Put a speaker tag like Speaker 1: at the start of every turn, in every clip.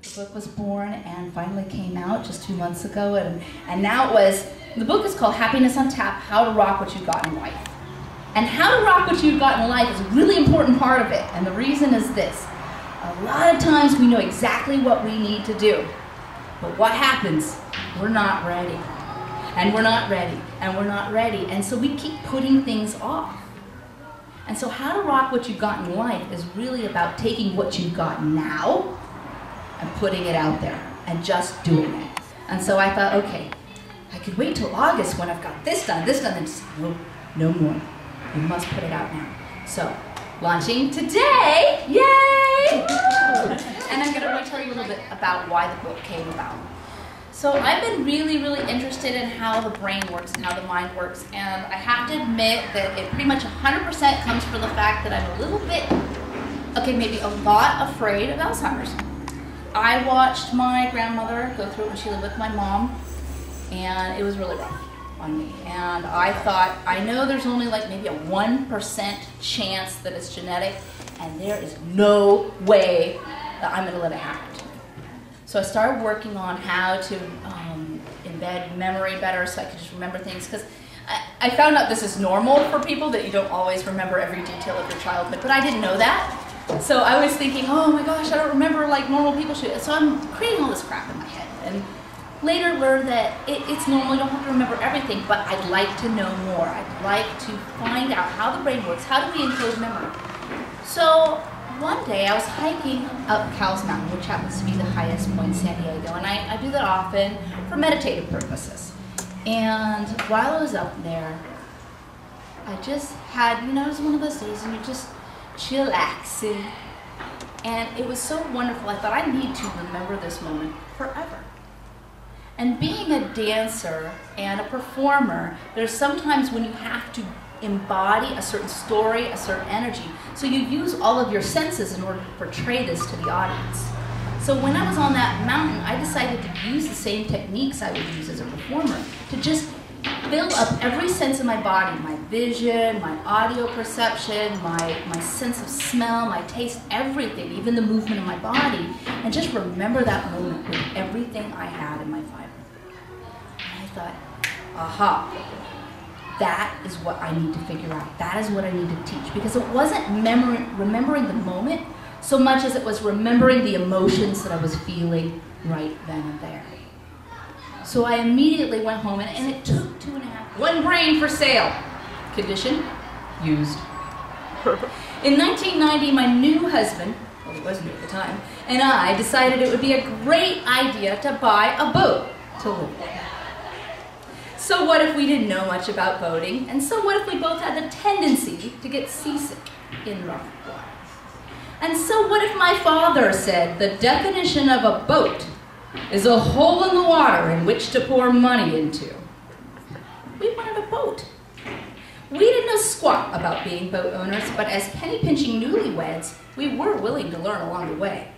Speaker 1: The book was born and finally came out just 2 months ago, and now the book is called Happiness on Tap, How to Rock What You've Got in Life. And how to rock what you've got in life is a really important part of it, and the reason is this. A lot of times we know exactly what we need to do, but what happens? We're not ready, and we're not ready, and we're not ready, and so we keep putting things off. And so how to rock what you've got in life is really about taking what you've got now and putting it out there and just doing it. And so I thought, okay, I could wait till August when I've got this done, and just, no more. You must put it out now. So, launching today, yay! And I'm going to tell you a little bit about why the book came about. So I've been really, really interested in how the brain works and how the mind works, and I have to admit that it pretty much 100% comes from the fact that I'm a little bit, okay, maybe a lot afraid of Alzheimer's. I watched my grandmother go through it when she lived with my mom, and it was really rough on me. And I thought, I know there's only like maybe a 1% chance that it's genetic, and there is no way that I'm going to let it happen to me. So I started working on how to embed memory better so I could just remember things, because I found out this is normal for people, that you don't always remember every detail of your childhood, but I didn't know that. So I was thinking, oh my gosh, I don't remember like normal people should. So I'm creating all this crap in my head, and later learned that it's normal, you don't have to remember everything, but I'd like to know more. I'd like to find out how the brain works, how do we encode memory. So one day I was hiking up Cowles Mountain, which happens to be the highest point in San Diego, and I do that often for meditative purposes. And while I was up there, I just had, it was one of those days and you're just chillaxing. And it was so wonderful, I thought I need to remember this moment forever. And being a dancer and a performer, there's sometimes when you have to embody a certain story, a certain energy. So you use all of your senses in order to portray this to the audience. So when I was on that mountain, I decided to use the same techniques I would use as a performer to just fill up every sense of my body, my vision, my audio perception, my sense of smell, my taste, everything, even the movement of my body, and just remember that moment with everything I had in my fiber. And I thought, aha. That is what I need to figure out. That is what I need to teach. Because it wasn't remembering the moment so much as it was remembering the emotions that I was feeling right then and there. So I immediately went home, and it took 2.5. One brain for sale. Condition, used. In 1990, my new husband, well, he wasn't at the time, and I decided it would be a great idea to buy a boat to live in. So what if we didn't know much about boating? And so what if we both had the tendency to get seasick in rough water? And so what if my father said the definition of a boat is a hole in the water in which to pour money into? We wanted a boat. We didn't know squat about being boat owners, but as penny-pinching newlyweds, we were willing to learn along the way.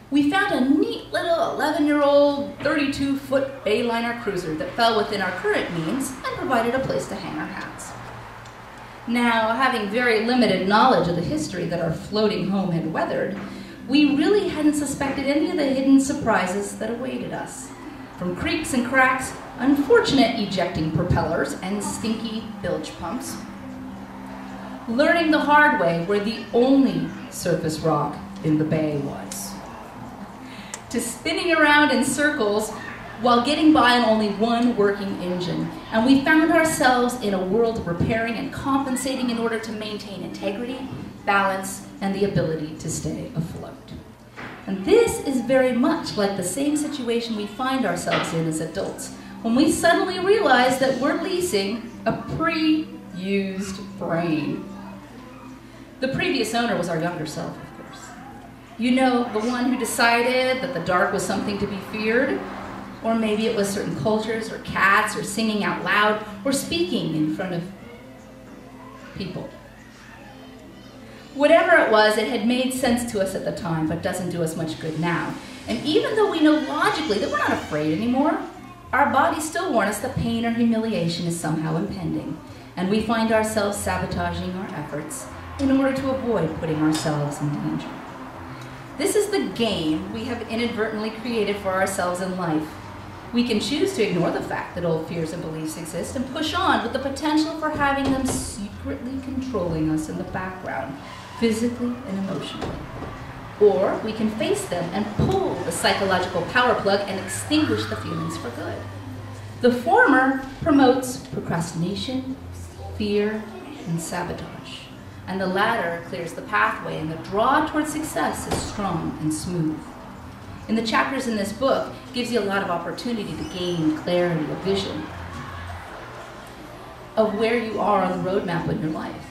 Speaker 1: We found a neat little 11-year-old 32-foot Bayliner cruiser that fell within our current means and provided a place to hang our hats. Now, having very limited knowledge of the history that our floating home had weathered, we really hadn't suspected any of the hidden surprises that awaited us. From creaks and cracks, unfortunate ejecting propellers, and stinky bilge pumps. Learning the hard way where the only surface rock in the bay was. To spinning around in circles while getting by on only one working engine. And we found ourselves in a world of repairing and compensating in order to maintain integrity, balance, and the ability to stay afloat. And this is very much like the same situation we find ourselves in as adults when we suddenly realize that we're leasing a pre-used brain. The previous owner was our younger self, of course. You know, the one who decided that the dark was something to be feared, or maybe it was certain cultures or cats or singing out loud or speaking in front of people. Whatever it was, it had made sense to us at the time, but doesn't do us much good now. And even though we know logically that we're not afraid anymore, our bodies still warn us that pain or humiliation is somehow impending, and we find ourselves sabotaging our efforts in order to avoid putting ourselves in danger. This is the game we have inadvertently created for ourselves in life. We can choose to ignore the fact that old fears and beliefs exist and push on with the potential for having them secretly controlling us in the background, physically and emotionally. Or we can face them and pull the psychological power plug and extinguish the feelings for good. The former promotes procrastination, fear, and sabotage. And the latter clears the pathway, and the draw towards success is strong and smooth. In the chapters in this book, it gives you a lot of opportunity to gain clarity of vision of where you are on the roadmap in your life.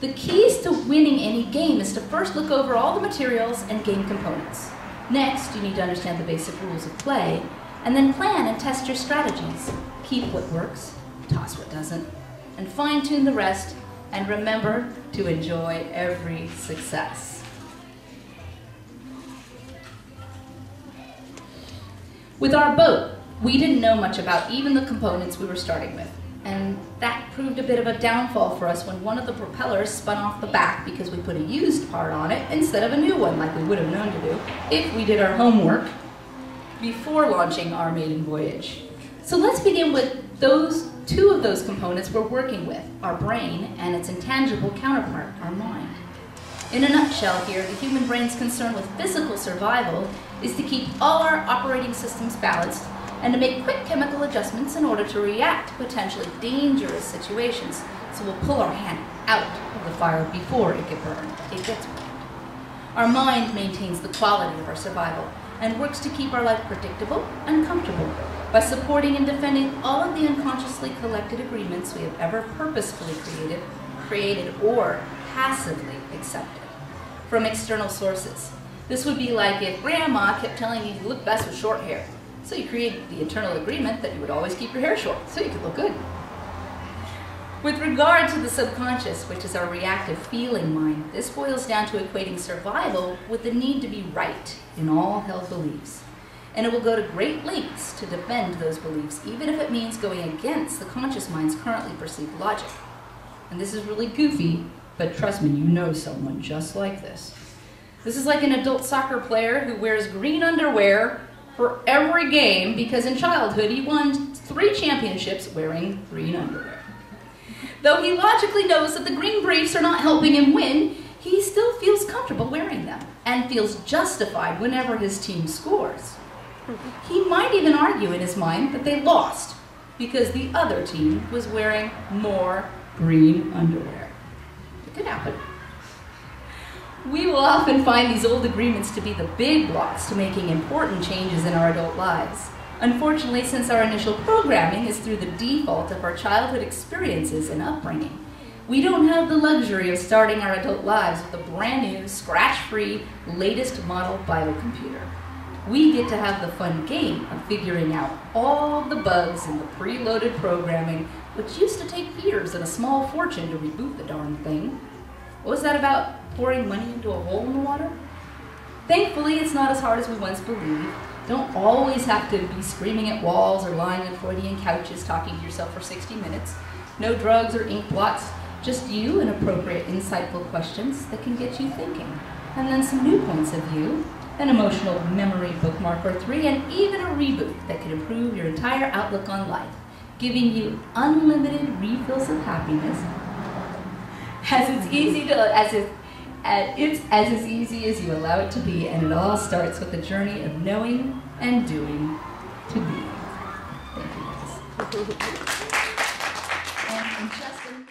Speaker 1: The keys to winning any game is to first look over all the materials and game components. Next, you need to understand the basic rules of play, and then plan and test your strategies. Keep what works, toss what doesn't, and fine-tune the rest, and remember to enjoy every success. With our boat, we didn't know much about even the components we were starting with, and that proved a bit of a downfall for us when one of the propellers spun off the back because we put a used part on it instead of a new one like we would have known to do if we did our homework before launching our maiden voyage. So let's begin with two of those components we're working with, our brain and its intangible counterpart, our mind. In a nutshell here, the human brain's concern with physical survival is to keep all our operating systems balanced and to make quick chemical adjustments in order to react to potentially dangerous situations. So we'll pull our hand out of the fire before it gets burned. Our mind maintains the quality of our survival and works to keep our life predictable and comfortable by supporting and defending all of the unconsciously collected agreements we have ever purposefully created or passively accepted from external sources. This would be like if grandma kept telling you you look best with short hair. So you created the internal agreement that you would always keep your hair short so you could look good. With regard to the subconscious, which is our reactive feeling mind, this boils down to equating survival with the need to be right in all held beliefs. And it will go to great lengths to defend those beliefs, even if it means going against the conscious mind's currently perceived logic. And this is really goofy, but trust me, you know someone just like this. This is like an adult soccer player who wears green underwear for every game because in childhood he won 3 championships wearing green underwear. Though he logically knows that the green briefs are not helping him win, he still feels comfortable wearing them and feels justified whenever his team scores. He might even argue in his mind that they lost because the other team was wearing more green underwear. It could happen. We will often find these old agreements to be the big blocks to making important changes in our adult lives. Unfortunately, since our initial programming is through the default of our childhood experiences and upbringing, we don't have the luxury of starting our adult lives with a brand new, scratch-free, latest model biocomputer. We get to have the fun game of figuring out all the bugs in the preloaded programming, which used to take years and a small fortune to reboot the darn thing. What was that about? Pouring money into a hole in the water? Thankfully, it's not as hard as we once believed. Don't always have to be screaming at walls or lying on Freudian couches talking to yourself for 60 minutes. No drugs or ink blots, just you and appropriate, insightful questions that can get you thinking. And then some new points of view, an emotional memory bookmark or 3, and even a reboot that can improve your entire outlook on life, giving you unlimited refills of happiness. It's as easy as you allow it to be, and it all starts with the journey of knowing and doing to be. Thank you guys. And Justin.